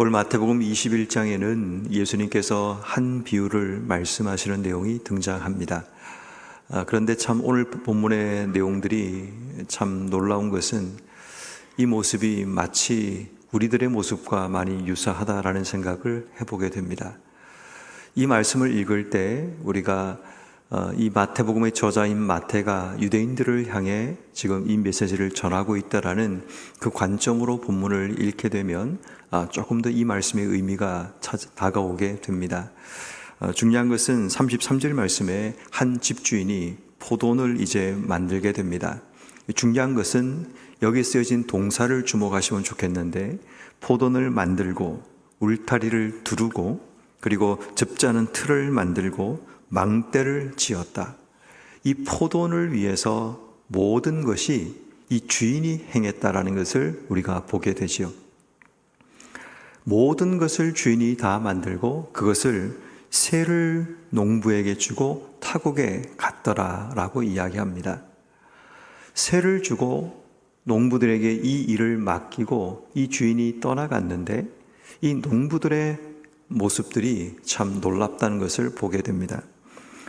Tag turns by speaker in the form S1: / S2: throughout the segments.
S1: 오늘 마태복음 21장에는 예수님께서 한 비유를 말씀하시는 내용이 등장합니다. 그런데 참 오늘 본문의 내용들이 참 놀라운 것은 이 모습이 마치 우리들의 모습과 많이 유사하다라는 생각을 해보게 됩니다. 이 말씀을 읽을 때 우리가 이 마태복음의 저자인 마태가 유대인들을 향해 지금 이 메시지를 전하고 있다라는 그 관점으로 본문을 읽게 되면 조금 더 이 말씀의 의미가 다가오게 됩니다. 중요한 것은 33절 말씀에 한 집주인이 포도원을 이제 만들게 됩니다. 중요한 것은 여기에 쓰여진 동사를 주목하시면 좋겠는데, 포도원을 만들고 울타리를 두르고 그리고 즙자는 틀을 만들고 망대를 지었다. 이 포도원을 위해서 모든 것이 이 주인이 행했다라는 것을 우리가 보게 되지요. 모든 것을 주인이 다 만들고 그것을 새를 농부에게 주고 타국에 갔더라라고 이야기합니다. 새를 주고 농부들에게 이 일을 맡기고 이 주인이 떠나갔는데, 이 농부들의 모습들이 참 놀랍다는 것을 보게 됩니다.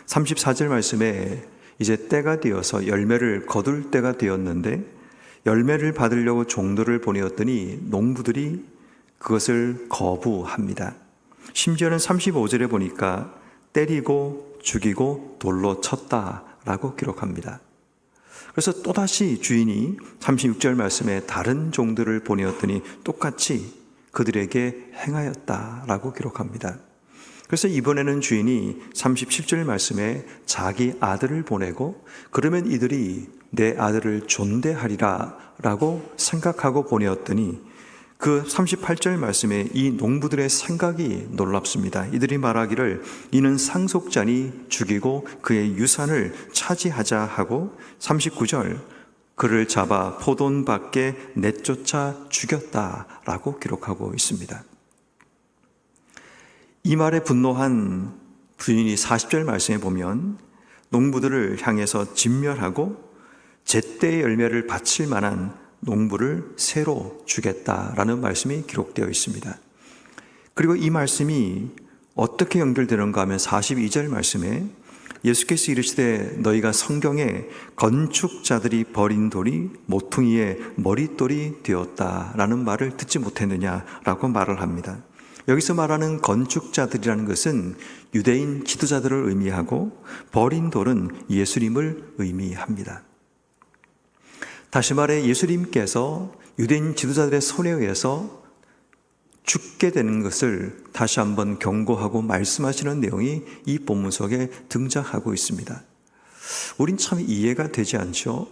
S1: 34절 말씀에 이제 때가 되어서 열매를 거둘 때가 되었는데, 열매를 받으려고 종들을 보내었더니 농부들이 그것을 거부합니다. 심지어는 35절에 보니까 때리고 죽이고 돌로 쳤다라고 기록합니다. 그래서 또다시 주인이 36절 말씀에 다른 종들을 보내었더니 똑같이 그들에게 행하였다라고 기록합니다. 그래서 이번에는 주인이 37절 말씀에 자기 아들을 보내고, 그러면 이들이 내 아들을 존대하리라 라고 생각하고 보내었더니, 그 38절 말씀에 이 농부들의 생각이 놀랍습니다. 이들이 말하기를 이는 상속자니 죽이고 그의 유산을 차지하자 하고, 39절 그를 잡아 포도원 밖에 내쫓아 죽였다라고 기록하고 있습니다. 이 말에 분노한 부인이 40절 말씀에 보면 농부들을 향해서 진멸하고 제때의 열매를 바칠 만한 농부를 새로 주겠다라는 말씀이 기록되어 있습니다. 그리고 이 말씀이 어떻게 연결되는가 하면 42절 말씀에 예수께서 이르시되 너희가 성경에 건축자들이 버린 돌이 모퉁이의 머릿돌이 되었다라는 말을 듣지 못했느냐라고 말을 합니다. 여기서 말하는 건축자들이라는 것은 유대인 지도자들을 의미하고, 버린 돌은 예수님을 의미합니다. 다시 말해 예수님께서 유대인 지도자들의 손에 의해서 죽게 되는 것을 다시 한번 경고하고 말씀하시는 내용이 이 본문 속에 등장하고 있습니다. 우린 참 이해가 되지 않죠?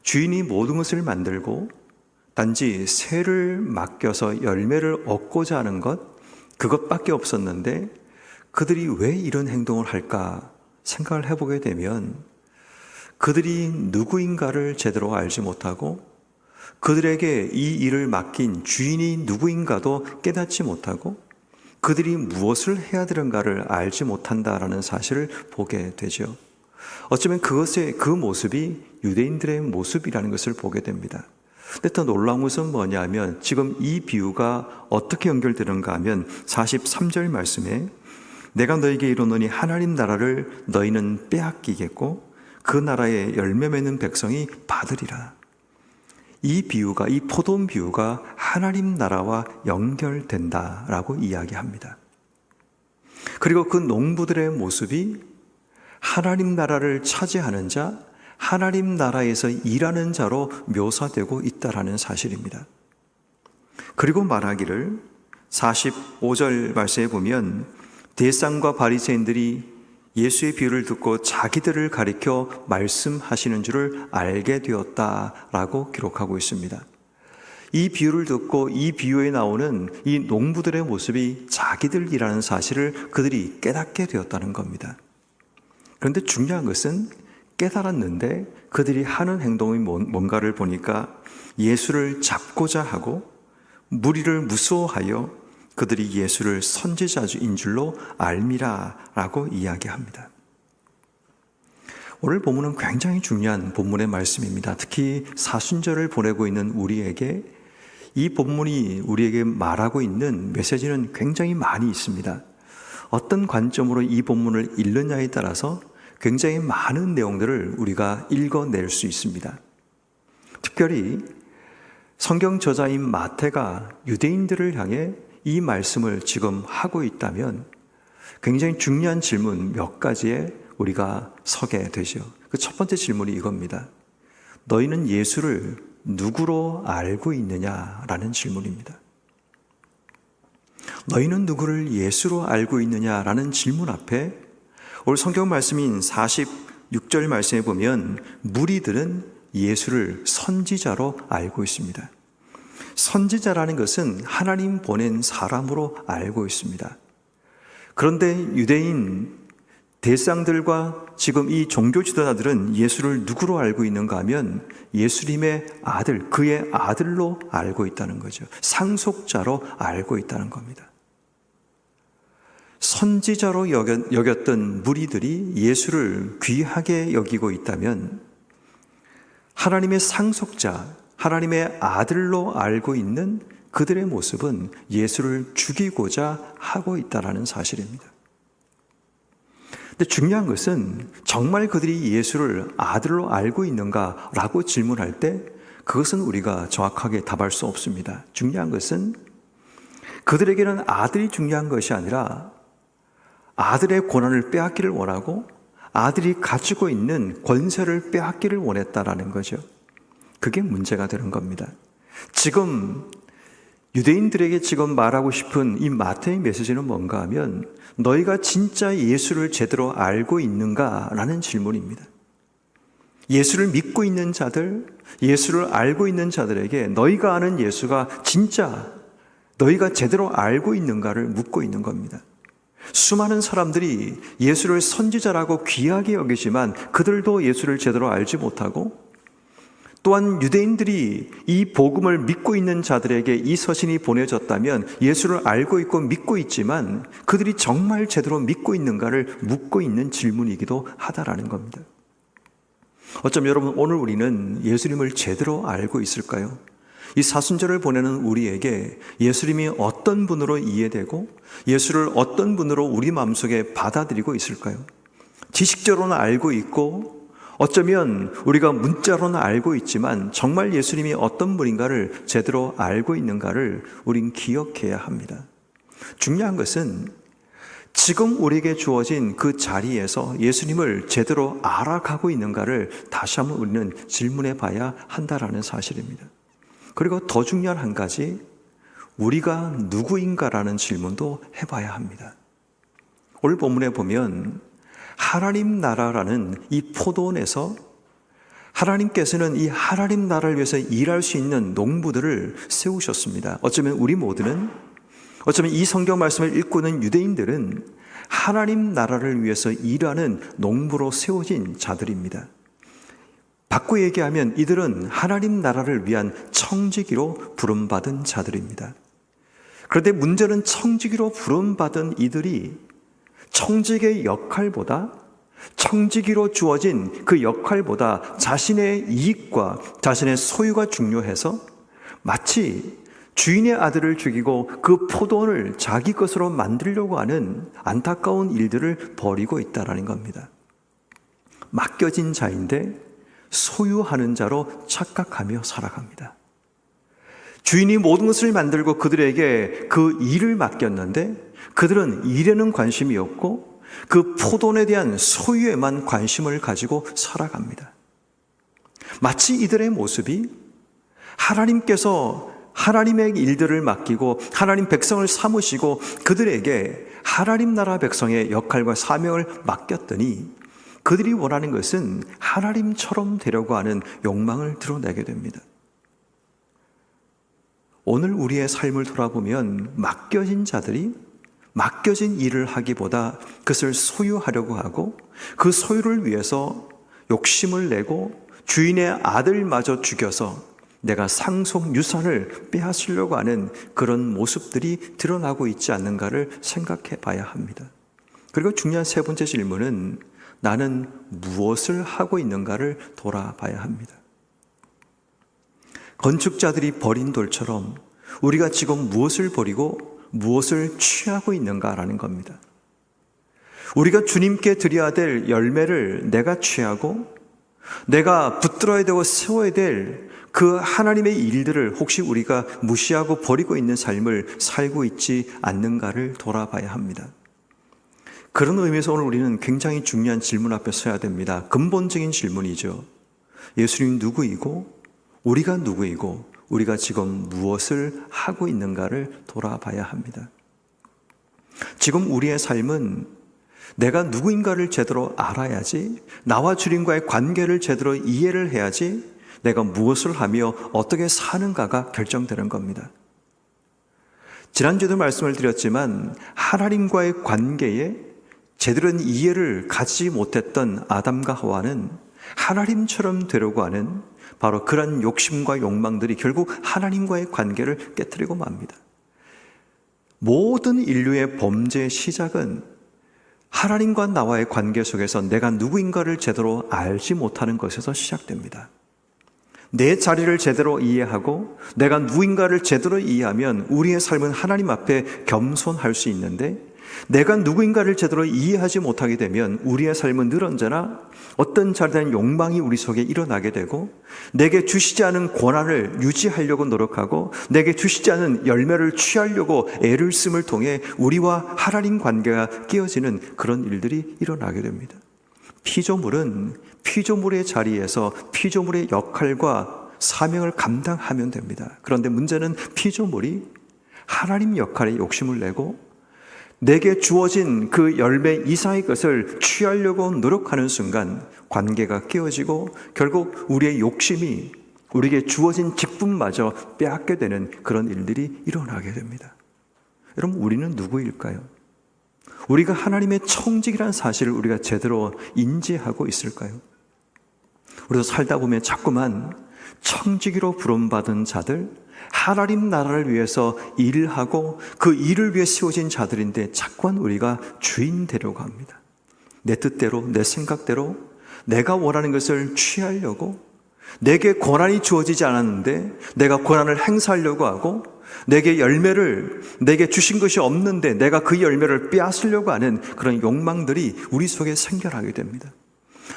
S1: 주인이 모든 것을 만들고 단지 새를 맡겨서 열매를 얻고자 하는 것, 그것밖에 없었는데 그들이 왜 이런 행동을 할까 생각을 해보게 되면, 그들이 누구인가를 제대로 알지 못하고 그들에게 이 일을 맡긴 주인이 누구인가도 깨닫지 못하고 그들이 무엇을 해야 되는가를 알지 못한다라는 사실을 보게 되죠. 어쩌면 그 모습이 유대인들의 모습이라는 것을 보게 됩니다. 근데 더 놀라운 것은 뭐냐면, 지금 이 비유가 어떻게 연결되는가 하면 43절 말씀에 내가 너에게 이르노니 하나님 나라를 너희는 빼앗기겠고 그 나라의 열매 맺는 백성이 받으리라. 이 비유가, 이 포도원 비유가 하나님 나라와 연결된다라고 이야기합니다. 그리고 그 농부들의 모습이 하나님 나라를 차지하는 자, 하나님 나라에서 일하는 자로 묘사되고 있다라는 사실입니다. 그리고 말하기를 45절 말씀에 보면 대상과 바리새인들이 예수의 비유를 듣고 자기들을 가리켜 말씀하시는 줄을 알게 되었다라고 기록하고 있습니다. 이 비유를 듣고 이 비유에 나오는 이 농부들의 모습이 자기들이라는 사실을 그들이 깨닫게 되었다는 겁니다. 그런데 중요한 것은 깨달았는데 그들이 하는 행동이 뭔가를 보니까 예수를 잡고자 하고 무리를 무서워하여 그들이 예수를 선지자인 줄로 알미라라고 이야기합니다. 오늘 본문은 굉장히 중요한 본문의 말씀입니다. 특히 사순절을 보내고 있는 우리에게 이 본문이 우리에게 말하고 있는 메시지는 굉장히 많이 있습니다. 어떤 관점으로 이 본문을 읽느냐에 따라서 굉장히 많은 내용들을 우리가 읽어낼 수 있습니다. 특별히 성경 저자인 마태가 유대인들을 향해 이 말씀을 지금 하고 있다면 굉장히 중요한 질문 몇 가지에 우리가 서게 되죠. 그 첫 번째 질문이 이겁니다. 너희는 예수를 누구로 알고 있느냐라는 질문입니다. 너희는 누구를 예수로 알고 있느냐라는 질문 앞에 오늘 성경 말씀인 46절 말씀에 보면 무리들은 예수를 선지자로 알고 있습니다. 선지자라는 것은 하나님 보낸 사람으로 알고 있습니다. 그런데 유대인 대상들과 지금 이 종교 지도자들은 예수를 누구로 알고 있는가 하면 예수님의 아들, 그의 아들로 알고 있다는 거죠. 상속자로 알고 있다는 겁니다. 선지자로 여겼던 무리들이 예수를 귀하게 여기고 있다면 하나님의 상속자, 하나님의 아들로 알고 있는 그들의 모습은 예수를 죽이고자 하고 있다는 사실입니다. 근데 중요한 것은 정말 그들이 예수를 아들로 알고 있는가라고 질문할 때 그것은 우리가 정확하게 답할 수 없습니다. 중요한 것은 그들에게는 아들이 중요한 것이 아니라 아들의 권한을 빼앗기를 원하고 아들이 가지고 있는 권세를 빼앗기를 원했다라는 거죠. 그게 문제가 되는 겁니다. 지금 유대인들에게 지금 말하고 싶은 이 마태의 메시지는 뭔가 하면 너희가 진짜 예수를 제대로 알고 있는가라는 질문입니다. 예수를 믿고 있는 자들, 예수를 알고 있는 자들에게 너희가 아는 예수가 진짜 너희가 제대로 알고 있는가를 묻고 있는 겁니다. 수많은 사람들이 예수를 선지자라고 귀하게 여기지만 그들도 예수를 제대로 알지 못하고 또한 유대인들이 이 복음을 믿고 있는 자들에게 이 서신이 보내졌다면 예수를 알고 있고 믿고 있지만 그들이 정말 제대로 믿고 있는가를 묻고 있는 질문이기도 하다라는 겁니다. 어쩌면 여러분 오늘 우리는 예수님을 제대로 알고 있을까요? 이 사순절을 보내는 우리에게 예수님이 어떤 분으로 이해되고 예수를 어떤 분으로 우리 마음속에 받아들이고 있을까요? 지식적으로는 알고 있고 어쩌면 우리가 문자로는 알고 있지만 정말 예수님이 어떤 분인가를 제대로 알고 있는가를 우린 기억해야 합니다. 중요한 것은 지금 우리에게 주어진 그 자리에서 예수님을 제대로 알아가고 있는가를 다시 한번 우리는 질문해 봐야 한다라는 사실입니다. 그리고 더 중요한 한 가지, 우리가 누구인가라는 질문도 해봐야 합니다. 오늘 본문에 보면 하나님 나라라는 이 포도원에서 하나님께서는 이 하나님 나라를 위해서 일할 수 있는 농부들을 세우셨습니다. 어쩌면 우리 모두는, 어쩌면 이 성경 말씀을 읽고 있는 유대인들은 하나님 나라를 위해서 일하는 농부로 세워진 자들입니다. 바꿔 얘기하면 이들은 하나님 나라를 위한 청지기로 부름받은 자들입니다. 그런데 문제는 청지기로 부름받은 이들이 청지기의 역할보다, 청지기로 주어진 그 역할보다 자신의 이익과 자신의 소유가 중요해서 마치 주인의 아들을 죽이고 그 포도원을 자기 것으로 만들려고 하는 안타까운 일들을 벌이고 있다는 겁니다. 맡겨진 자인데 소유하는 자로 착각하며 살아갑니다. 주인이 모든 것을 만들고 그들에게 그 일을 맡겼는데 그들은 일에는 관심이 없고 그 포도원에 대한 소유에만 관심을 가지고 살아갑니다. 마치 이들의 모습이 하나님께서 하나님의 일들을 맡기고 하나님 백성을 삼으시고 그들에게 하나님 나라 백성의 역할과 사명을 맡겼더니 그들이 원하는 것은 하나님처럼 되려고 하는 욕망을 드러내게 됩니다. 오늘 우리의 삶을 돌아보면 맡겨진 자들이 맡겨진 일을 하기보다 그것을 소유하려고 하고 그 소유를 위해서 욕심을 내고 주인의 아들마저 죽여서 내가 상속 유산을 빼앗으려고 하는 그런 모습들이 드러나고 있지 않는가를 생각해 봐야 합니다. 그리고 중요한 세 번째 질문은 나는 무엇을 하고 있는가를 돌아봐야 합니다. 건축자들이 버린 돌처럼 우리가 지금 무엇을 버리고 무엇을 취하고 있는가라는 겁니다. 우리가 주님께 드려야 될 열매를 내가 취하고 내가 붙들어야 되고 세워야 될 그 하나님의 일들을 혹시 우리가 무시하고 버리고 있는 삶을 살고 있지 않는가를 돌아봐야 합니다. 그런 의미에서 오늘 우리는 굉장히 중요한 질문 앞에 서야 됩니다. 근본적인 질문이죠. 예수님 누구이고 우리가 누구이고 우리가 지금 무엇을 하고 있는가를 돌아봐야 합니다. 지금 우리의 삶은 내가 누구인가를 제대로 알아야지, 나와 주님과의 관계를 제대로 이해를 해야지 내가 무엇을 하며 어떻게 사는가가 결정되는 겁니다. 지난주에도 말씀을 드렸지만 하나님과의 관계에 제대로 된 이해를 가지지 못했던 아담과 하와는 하나님처럼 되려고 하는 바로 그런 욕심과 욕망들이 결국 하나님과의 관계를 깨뜨리고 맙니다. 모든 인류의 범죄의 시작은 하나님과 나와의 관계 속에서 내가 누구인가를 제대로 알지 못하는 것에서 시작됩니다. 내 자리를 제대로 이해하고 내가 누구인가를 제대로 이해하면 우리의 삶은 하나님 앞에 겸손할 수 있는데, 내가 누구인가를 제대로 이해하지 못하게 되면 우리의 삶은 늘 언제나 어떤 자리에 대한 욕망이 우리 속에 일어나게 되고, 내게 주시지 않은 권한을 유지하려고 노력하고 내게 주시지 않은 열매를 취하려고 애를 쓰임을 통해 우리와 하나님 관계가 깨어지는 그런 일들이 일어나게 됩니다. 피조물은 피조물의 자리에서 피조물의 역할과 사명을 감당하면 됩니다. 그런데 문제는 피조물이 하나님 역할에 욕심을 내고 내게 주어진 그 열매 이상의 것을 취하려고 노력하는 순간 관계가 깨어지고 결국 우리의 욕심이 우리에게 주어진 직분마저 빼앗게 되는 그런 일들이 일어나게 됩니다. 여러분, 우리는 누구일까요? 우리가 하나님의 청직이라는 사실을 우리가 제대로 인지하고 있을까요? 우리도 살다 보면 자꾸만 청지기로 부름받은 자들, 하나님 나라를 위해서 일을 하고 그 일을 위해 세워진 자들인데 자꾸만 우리가 주인 되려고 합니다. 내 뜻대로, 내 생각대로 내가 원하는 것을 취하려고, 내게 권한이 주어지지 않았는데 내가 권한을 행사하려고 하고, 내게 열매를 내게 주신 것이 없는데 내가 그 열매를 빼앗으려고 하는 그런 욕망들이 우리 속에 생겨나게 됩니다.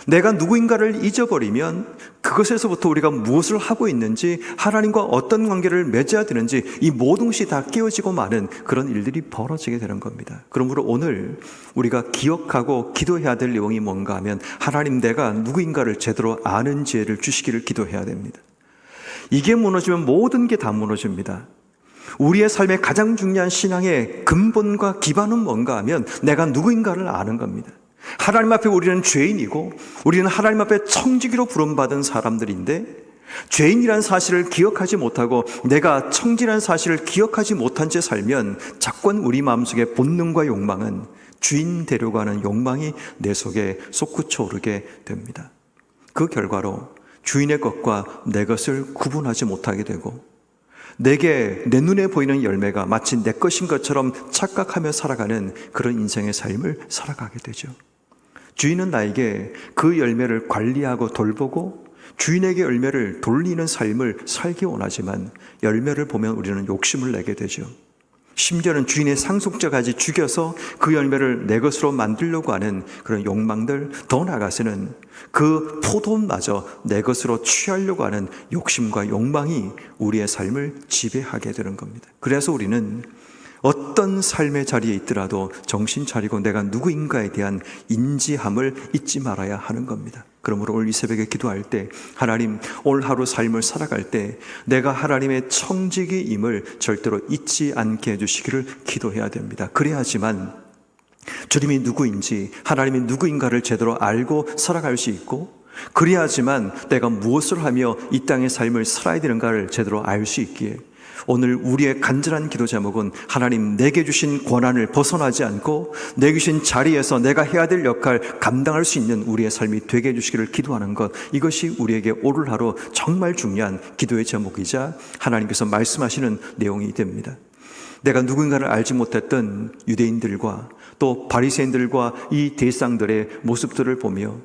S1: 내가 누구인가를 잊어버리면 그것에서부터 우리가 무엇을 하고 있는지, 하나님과 어떤 관계를 맺어야 되는지 이 모든 것이 다 깨어지고 마는 그런 일들이 벌어지게 되는 겁니다. 그러므로 오늘 우리가 기억하고 기도해야 될 내용이 뭔가 하면, 하나님, 내가 누구인가를 제대로 아는 지혜를 주시기를 기도해야 됩니다. 이게 무너지면 모든 게 다 무너집니다. 우리의 삶의 가장 중요한 신앙의 근본과 기반은 뭔가 하면 내가 누구인가를 아는 겁니다. 하나님 앞에 우리는 죄인이고 우리는 하나님 앞에 청지기로 부름받은 사람들인데, 죄인이라는 사실을 기억하지 못하고 내가 청지라는 사실을 기억하지 못한 채 살면 자꾸만 우리 마음속의 본능과 욕망은 주인 되려고 하는 욕망이 내 속에 솟구쳐 오르게 됩니다. 그 결과로 주인의 것과 내 것을 구분하지 못하게 되고, 내게 내 눈에 보이는 열매가 마치 내 것인 것처럼 착각하며 살아가는 그런 인생의 삶을 살아가게 되죠. 주인은 나에게 그 열매를 관리하고 돌보고 주인에게 열매를 돌리는 삶을 살기 원하지만 열매를 보면 우리는 욕심을 내게 되죠. 심지어는 주인의 상속자까지 죽여서 그 열매를 내 것으로 만들려고 하는 그런 욕망들, 더 나아가서는 그 포도마저 내 것으로 취하려고 하는 욕심과 욕망이 우리의 삶을 지배하게 되는 겁니다. 그래서 우리는 어떤 삶의 자리에 있더라도 정신 차리고 내가 누구인가에 대한 인지함을 잊지 말아야 하는 겁니다. 그러므로 오늘 이 새벽에 기도할 때, 하나님, 오늘 하루 삶을 살아갈 때 내가 하나님의 청지기임을 절대로 잊지 않게 해주시기를 기도해야 됩니다. 그래야지만 주님이 누구인지, 하나님이 누구인가를 제대로 알고 살아갈 수 있고, 그래야지만 내가 무엇을 하며 이 땅의 삶을 살아야 되는가를 제대로 알 수 있기에 오늘 우리의 간절한 기도 제목은, 하나님, 내게 주신 권한을 벗어나지 않고 내게 주신 자리에서 내가 해야 될 역할 감당할 수 있는 우리의 삶이 되게 해주시기를 기도하는 것, 이것이 우리에게 오늘 하루 정말 중요한 기도의 제목이자 하나님께서 말씀하시는 내용이 됩니다. 내가 누군가를 알지 못했던 유대인들과 또 바리새인들과 이 대상들의 모습들을 보며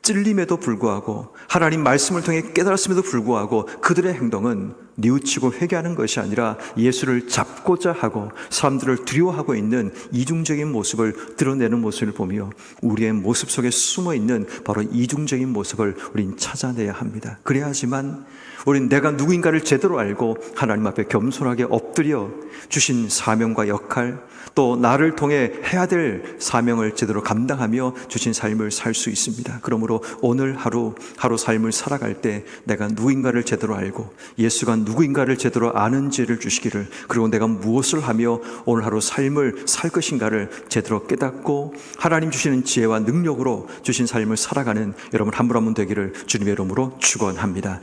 S1: 찔림에도 불구하고 하나님 말씀을 통해 깨달았음에도 불구하고 그들의 행동은 뉘우치고 회개하는 것이 아니라 예수를 잡고자 하고 사람들을 두려워하고 있는 이중적인 모습을 드러내는 모습을 보며 우리의 모습 속에 숨어있는 바로 이중적인 모습을 우린 찾아내야 합니다. 그래야지만 우린 내가 누구인가를 제대로 알고 하나님 앞에 겸손하게 엎드려 주신 사명과 역할, 또 나를 통해 해야 될 사명을 제대로 감당하며 주신 삶을 살 수 있습니다. 그러므로 오늘 하루 삶을 살아갈 때 내가 누구인가를 제대로 알고 예수가 누구인가를 제대로 아는지를 주시기를, 그리고 내가 무엇을 하며 오늘 하루 삶을 살 것인가를 제대로 깨닫고 하나님 주시는 지혜와 능력으로 주신 삶을 살아가는 여러분 한 분 한 분 되기를 주님의 이름으로 축원합니다.